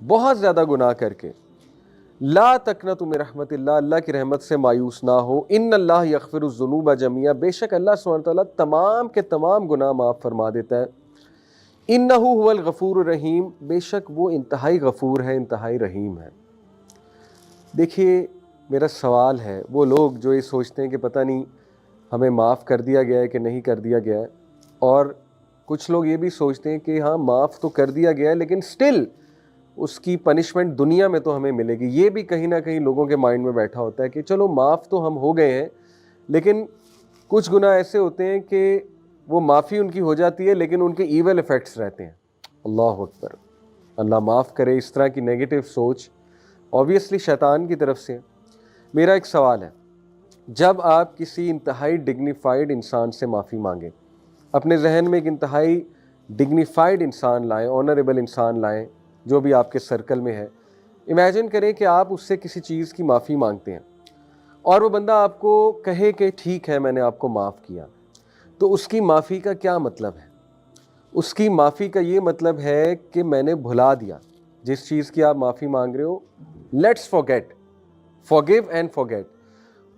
بہت زیادہ گناہ کر کے، لا تقنطوا من رحمت اللہ، اللہ کی رحمت سے مایوس نہ ہو، ان اللہ یغفر الذنوب جميعا، بے شک اللہ سبحانہ تعالیٰ تمام کے تمام گناہ معاف فرما دیتا ہے، انہ هو الغفور الرحیم، بے شک وہ انتہائی غفور ہے، انتہائی رحیم ہے۔ دیکھیے میرا سوال ہے، وہ لوگ جو یہ سوچتے ہیں کہ پتہ نہیں ہمیں معاف کر دیا گیا ہے کہ نہیں کر دیا گیا ہے، اور کچھ لوگ یہ بھی سوچتے ہیں کہ ہاں معاف تو کر دیا گیا ہے لیکن سٹل اس کی پنشمنٹ دنیا میں تو ہمیں ملے گی، یہ بھی کہیں نہ کہیں لوگوں کے مائنڈ میں بیٹھا ہوتا ہے کہ چلو معاف تو ہم ہو گئے ہیں لیکن کچھ گناہ ایسے ہوتے ہیں کہ وہ معافی ان کی ہو جاتی ہے لیکن ان کے ایول ایفیکٹس رہتے ہیں۔ اللہ اکبر، اللہ معاف کرے اس طرح کی نیگیٹو سوچ اوبویسلی شیطان کی طرف سے ہے۔ میرا ایک سوال ہے، جب آپ کسی انتہائی ڈگنیفائڈ انسان سے معافی مانگیں، اپنے ذہن میں ایک انتہائی ڈگنیفائڈ انسان لائیں، آنریبل انسان لائیں جو بھی آپ کے سرکل میں ہے، امیجن کریں کہ آپ اس سے کسی چیز کی معافی مانگتے ہیں اور وہ بندہ آپ کو کہے کہ ٹھیک ہے میں نے آپ کو معاف کیا، تو اس کی معافی کا کیا مطلب ہے؟ اس کی معافی کا یہ مطلب ہے کہ میں نے بھلا دیا جس چیز کی آپ معافی مانگ رہے ہو، let's forget, forgive and forget,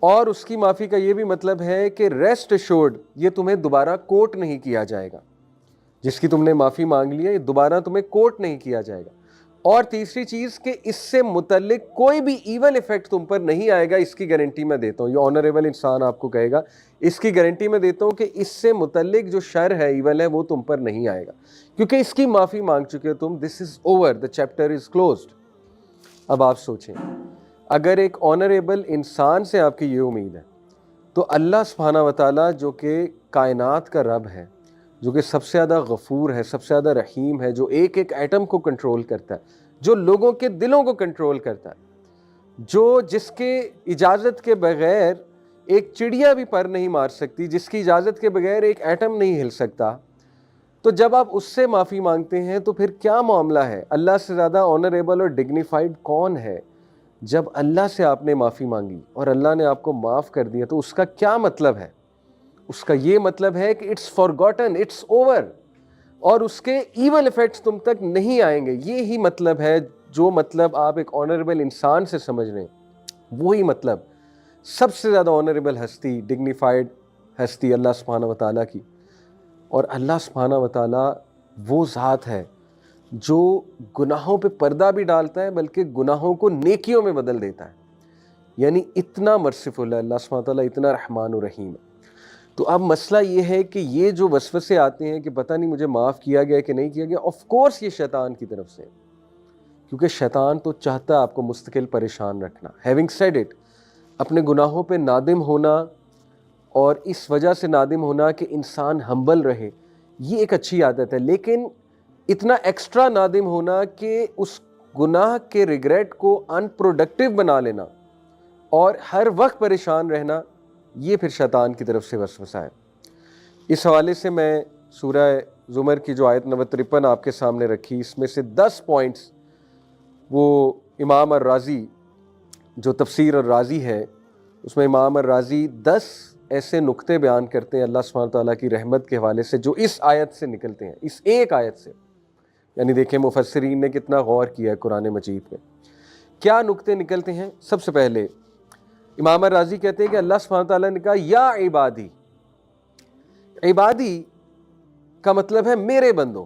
اور اس کی معافی کا یہ بھی مطلب ہے کہ ریسٹ ایشورڈ یہ تمہیں دوبارہ کوٹ نہیں کیا جائے گا، جس کی تم نے معافی مانگ لی ہے یہ دوبارہ تمہیں کوٹ نہیں کیا جائے گا، اور تیسری چیز کہ اس سے متعلق کوئی بھی ایول ایفیکٹ تم پر نہیں آئے گا، اس کی گارنٹی میں دیتا ہوں، یہ آنریبل انسان آپ کو کہے گا، اس کی گارنٹی میں دیتا ہوں کہ اس سے متعلق جو شر ہے، ایول ہے، وہ تم پر نہیں آئے گا کیونکہ اس کی معافی مانگ چکے ہو تم، this is over, the chapter is closed. اب آپ سوچیں، اگر ایک آنریبل انسان سے آپ کی یہ امید ہے تو اللہ سبحانہ و تعالیٰ جو کہ کائنات کا رب ہے، جو کہ سب سے زیادہ غفور ہے، سب سے زیادہ رحیم ہے، جو ایک ایک ایٹم کو کنٹرول کرتا ہے، جو لوگوں کے دلوں کو کنٹرول کرتا ہے، جس کے اجازت کے بغیر ایک چڑیا بھی پر نہیں مار سکتی، جس کی اجازت کے بغیر ایک ایٹم نہیں ہل سکتا، تو جب آپ اس سے معافی مانگتے ہیں تو پھر کیا معاملہ ہے؟ اللہ سے زیادہ آنریبل اور ڈگنیفائڈ کون ہے؟ جب اللہ سے آپ نے معافی مانگی اور اللہ نے آپ کو معاف کر دیا تو اس کا کیا مطلب ہے؟ اس کا یہ مطلب ہے کہ اٹس فارگوٹن، اٹس اوور، اور اس کے ایول ایفیکٹس تم تک نہیں آئیں گے۔ یہی مطلب ہے، جو مطلب آپ ایک آنریبل انسان سے سمجھ رہے ہیں، وہی مطلب سب سے زیادہ آنریبل ہستی، ڈگنیفائڈ ہستی اللہ سبحانہ و تعالیٰ کی، اور اللہ سبحانہ و تعالیٰ وہ ذات ہے جو گناہوں پہ پردہ بھی ڈالتا ہے بلکہ گناہوں کو نیکیوں میں بدل دیتا ہے، یعنی اتنا مرسیفل ہے اللہ سبحانہ تعالیٰ، اتنا رحمان و رحیم ہے۔ تو اب مسئلہ یہ ہے کہ یہ جو وسوسے آتے ہیں کہ پتہ نہیں مجھے معاف کیا گیا کہ نہیں کیا گیا، آف کورس یہ شیطان کی طرف سے، کیونکہ شیطان تو چاہتا ہے آپ کو مستقل پریشان رکھنا۔ ہیونگ سیڈ اٹ، اپنے گناہوں پہ نادم ہونا اور اس وجہ سے نادم ہونا کہ انسان ہمبل رہے، یہ ایک اچھی عادت ہے، لیکن اتنا ایکسٹرا نادم ہونا کہ اس گناہ کے ریگریٹ کو ان پروڈکٹیو بنا لینا اور ہر وقت پریشان رہنا، یہ پھر شیطان کی طرف سے وسوسہ ہے۔ اس حوالے سے میں سورہ زمر کی جو آیت نمبر 53 آپ کے سامنے رکھی، اس میں سے 10 پوائنٹس وہ امام الرازی جو تفسیر الرازی ہے، اس میں امام الرازی 10 ایسے نقطے بیان کرتے ہیں اللہ سبحانہ تعالیٰ کی رحمت کے حوالے سے جو اس آیت سے نکلتے ہیں، اس ایک آیت سے۔ یعنی دیکھیں مفسرین نے کتنا غور کیا ہے قرآن مجید میں۔ کیا نقطے نکلتے ہیں؟ سب سے پہلے امام الرازی کہتے ہیں کہ اللہ سبحانہ تعالیٰ نے کہا یا عبادی، عبادی کا مطلب ہے میرے بندوں۔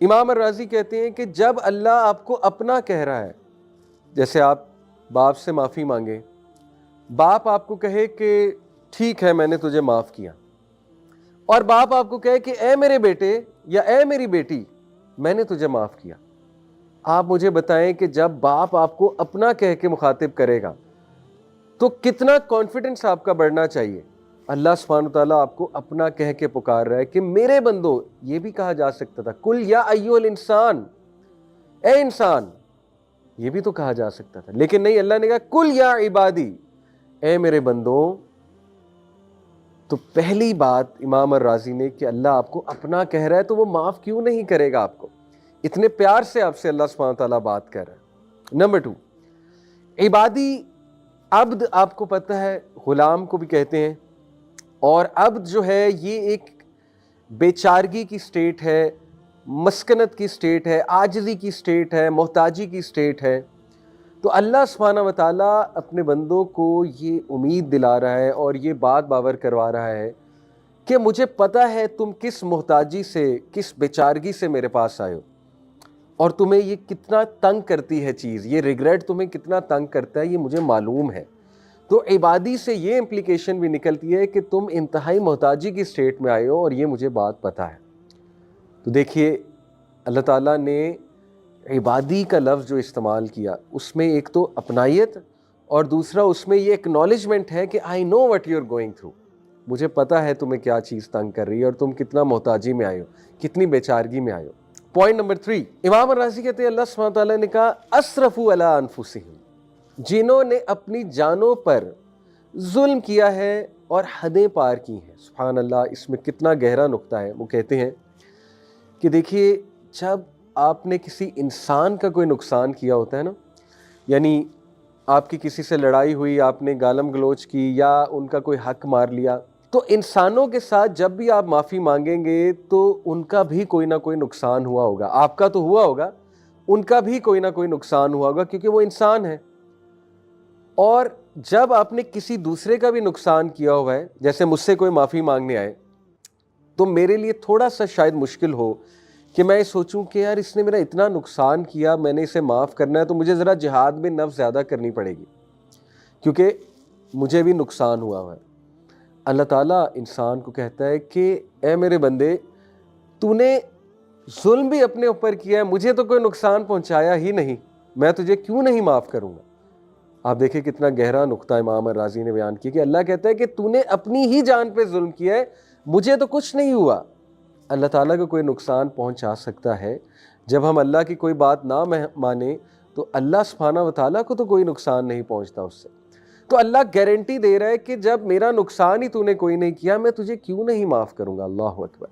امام الرازی کہتے ہیں کہ جب اللہ آپ کو اپنا کہہ رہا ہے، جیسے آپ باپ سے معافی مانگے، باپ آپ کو کہے کہ ٹھیک ہے میں نے تجھے معاف کیا، اور باپ آپ کو کہے کہ اے میرے بیٹے یا اے میری بیٹی میں نے تجھے معاف کیا، آپ مجھے بتائیں کہ جب باپ آپ کو اپنا کہہ کے مخاطب کرے گا تو کتنا کانفیڈنس آپ کا بڑھنا چاہیے۔ اللہ سبحانہ تعالیٰ آپ کو اپنا کہہ کے پکار رہا ہے کہ میرے بندو، یہ بھی کہا جا سکتا تھا کل یا ایھا الانسان، اے انسان، یہ بھی تو کہا جا سکتا تھا، لیکن نہیں، اللہ نے کہا کل یا عبادی، اے میرے بندوں۔ تو پہلی بات امام الرازی نے کہ اللہ آپ کو اپنا کہہ رہا ہے تو وہ معاف کیوں نہیں کرے گا آپ کو؟ اتنے پیار سے آپ سے اللہ سبحانہ تعالیٰ بات کر رہا ہے۔ نمبر 2، عبادی، عبد آپ کو پتہ ہے غلام کو بھی کہتے ہیں، اور عبد جو ہے یہ ایک بے چارگی کی سٹیٹ ہے، مسکنت کی سٹیٹ ہے, عاجزی کی سٹیٹ ہے, محتاجی کی سٹیٹ ہے. تو اللہ سبحانہ و تعالیٰ اپنے بندوں کو یہ امید دلا رہا ہے اور یہ بات باور کروا رہا ہے کہ مجھے پتہ ہے تم کس محتاجی سے, کس بیچارگی سے میرے پاس آئے ہو, اور تمہیں یہ کتنا تنگ کرتی ہے چیز, یہ ریگریٹ تمہیں کتنا تنگ کرتا ہے, یہ مجھے معلوم ہے. تو عبادی سے یہ امپلیکیشن بھی نکلتی ہے کہ تم انتہائی محتاجی کی سٹیٹ میں آئے ہو اور یہ مجھے بات پتہ ہے. تو دیکھیے اللہ تعالیٰ نے عبادی کا لفظ جو استعمال کیا, اس میں ایک تو اپنائیت اور دوسرا اس میں یہ اکنالجمنٹ ہے کہ I know what you are going through, مجھے پتہ ہے تمہیں کیا چیز تنگ کر رہی ہے اور تم کتنا محتاجی میں آئے ہو, کتنی بیچارگی میں آئے ہو. پوائنٹ نمبر 3, امام الرازی کہتے ہیں اللہ سبحانہ تعالیٰ نے کہا اسرفوا علی انفسہم, جنہوں نے اپنی جانوں پر ظلم کیا ہے اور حدیں پار کی ہیں. سبحان اللہ, اس میں کتنا گہرا نقطہ ہے. وہ کہتے ہیں کہ دیکھیے جب آپ نے کسی انسان کا کوئی نقصان کیا ہوتا ہے نا, یعنی آپ کی کسی سے لڑائی ہوئی, آپ نے گالم گلوچ کی یا ان کا کوئی حق مار لیا, تو انسانوں کے ساتھ جب بھی آپ معافی مانگیں گے تو ان کا بھی کوئی نہ کوئی نقصان ہوا ہوگا. آپ کا تو ہوا ہوگا, ان کا بھی کوئی نہ کوئی نقصان ہوا ہوگا, کیونکہ وہ انسان ہے. اور جب آپ نے کسی دوسرے کا بھی نقصان کیا ہوا ہے, جیسے مجھ سے کوئی معافی مانگنے آئے, تو میرے لیے تھوڑا سا شاید مشکل ہو کہ میں سوچوں کہ یار اس نے میرا اتنا نقصان کیا, میں نے اسے معاف کرنا ہے, تو مجھے ذرا جہاد میں نفس زیادہ کرنی پڑے گی کیونکہ مجھے بھی نقصان ہوا ہے. اللہ تعالیٰ انسان کو کہتا ہے کہ اے میرے بندے, تو نے ظلم بھی اپنے اوپر کیا ہے, مجھے تو کوئی نقصان پہنچایا ہی نہیں, میں تجھے کیوں نہیں معاف کروں گا. آپ دیکھیں کتنا گہرا نقطہ امام الرازی نے بیان کیا کہ اللہ کہتا ہے کہ تو نے اپنی ہی جان پہ ظلم کیا ہے, مجھے تو کچھ نہیں ہوا. اللہ تعالیٰ کو کوئی نقصان پہنچا سکتا ہے. جب ہم اللہ کی کوئی بات نہ مانیں تو اللہ سبحانہ و تعالیٰ کو تو کوئی نقصان نہیں پہنچتا اس سے. تو اللہ گارنٹی دے رہا ہے کہ جب میرا نقصان ہی تو نے کوئی نہیں کیا, میں تجھے کیوں نہیں معاف کروں گا. اللہ اکبر.